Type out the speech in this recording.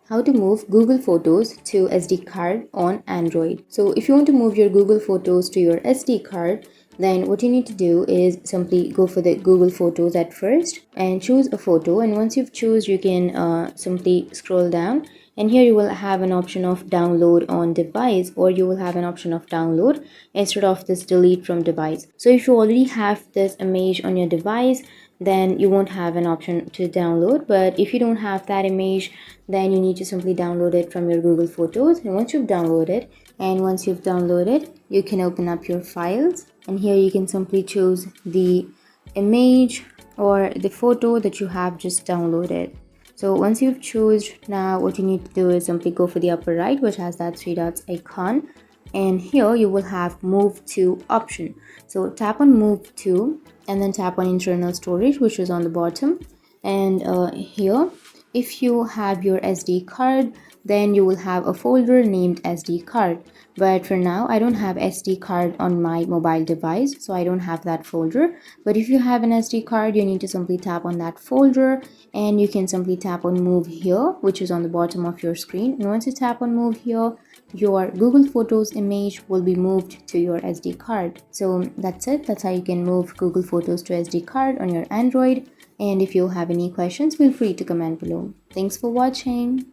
how to move Google Photos to SD card on Android. So if you want to move your Google Photos to your SD card, then what you need to do is simply go for the Google Photos at first and choose a photo. And once you've choose, you can simply scroll down, and here you will have an option of download on device, or you will have an option of download instead of this delete from device. So if you already have this image on your device, then you won't have an option to download. But if you don't have that image, then you need to simply download it from your Google Photos. And once you've downloaded, you can open up your files, and here you can simply choose the image or the photo that you have just downloaded. So once you've chosen, now what you need to do is simply go for the upper right, which has that three dots icon, and here you will have move to option. So tap on move to and then tap on internal storage, which is on the bottom. And here, if you have your SD card, then you will have a folder named SD card. But for now, I don't have SD card on my mobile device, so I don't have that folder. But if you have an SD card, you need to simply tap on that folder, and you can simply tap on move here, which is on the bottom of your screen. And once you tap on move here, your Google Photos image will be moved to your SD card. So that's it. That's how you can move Google Photos to SD card on your Android. And if you have any questions, feel free to comment below. Thanks for watching.